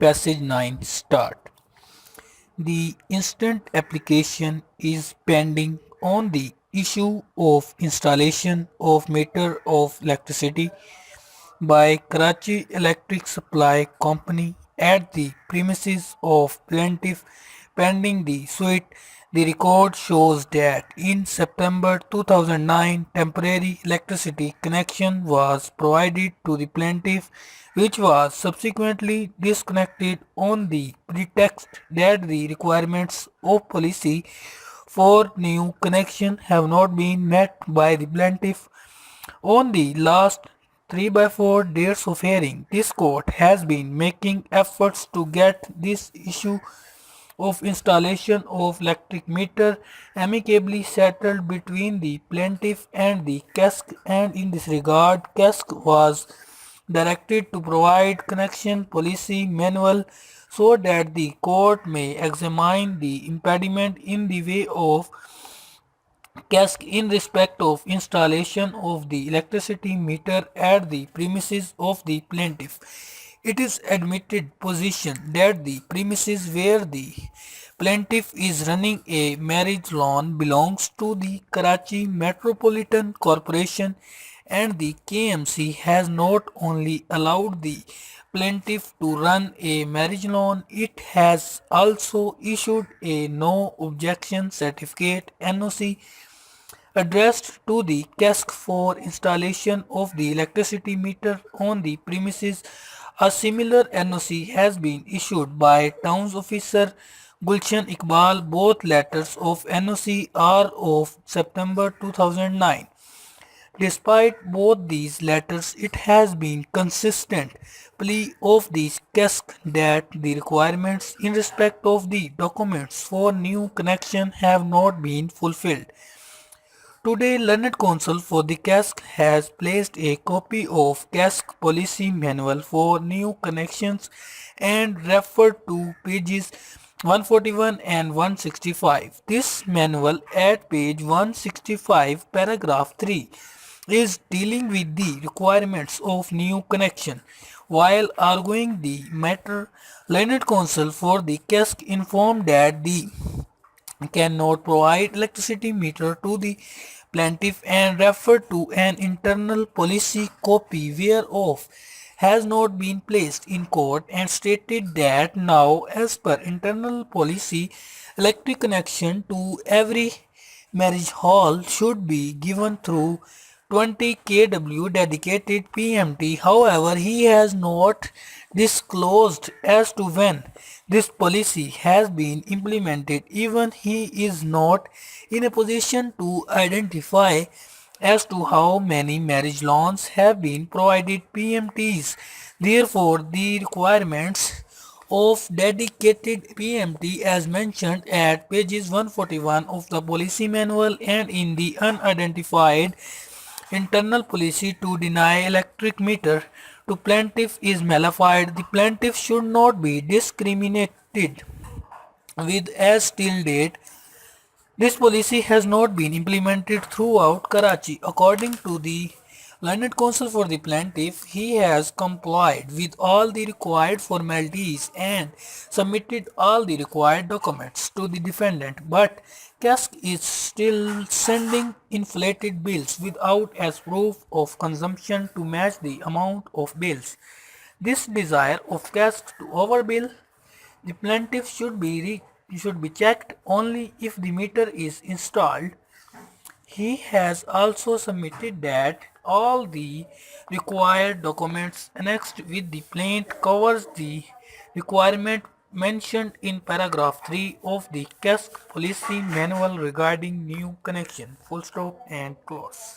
Passage 9 Start. The instant application is pending on the issue of installation of meter of electricity by Karachi Electric Supply Company at the premises of plaintiff pending the suit. The record shows that in September 2009 temporary electricity connection was provided to the plaintiff, which was subsequently disconnected on the pretext that the requirements of policy for new connection have not been met by the plaintiff. On the last 3 by 4 days of hearing, this court has been making efforts to get this issue of installation of electric meter amicably settled between the plaintiff and the CASC, and in this regard CASC was directed to provide connection policy manual so that the court may examine the impediment in the way of CASC in respect of installation of the electricity meter at the premises of the plaintiff. It is admitted position that the premises where the plaintiff is running a marriage lawn belongs to the Karachi Metropolitan Corporation, and the KMC has not only allowed the plaintiff to run a marriage lawn, it has also issued a no objection certificate (NOC) addressed to the CASC for installation of the electricity meter on the premises. A similar NOC has been issued by Towns Officer Gulshan Iqbal. Both letters of NOC are of September 2009. Despite both these letters, it has been consistent plea of the CASC that the requirements in respect of the documents for new connection have not been fulfilled. Today, Learned Counsel for the CASC has placed a copy of CASC Policy Manual for new connections and referred to pages 141 and 165. This manual at page 165 paragraph 3 is dealing with the requirements of new connection. While arguing the matter, Learned Counsel for the CASC informed that the cannot provide electricity meter to the plaintiff and refer to an internal policy copy whereof has not been placed in court, and stated that now as per internal policy electric connection to every marriage hall should be given through 20 kW dedicated PMT. However, he has not disclosed as to when this policy has been implemented. Even he is not in a position to identify as to how many marriage loans have been provided PMTs. Therefore, the requirements of dedicated PMT as mentioned at pages 141 of the policy manual and in the unidentified internal policy to deny electric meter to plaintiff is malified. The plaintiff should not be discriminated with, as till date this policy has not been implemented throughout Karachi. According to the Learned Counsel for the plaintiff, he has complied with all the required formalities and submitted all the required documents to the defendant, but CASC is still sending inflated bills without as proof of consumption to match the amount of bills. This desire of CASC to overbill the plaintiff should be checked only if the meter is installed. He has also submitted that all the required documents annexed with the plaint covers the requirement mentioned in paragraph 3 of the CASC policy manual regarding new connection. Full stop and close.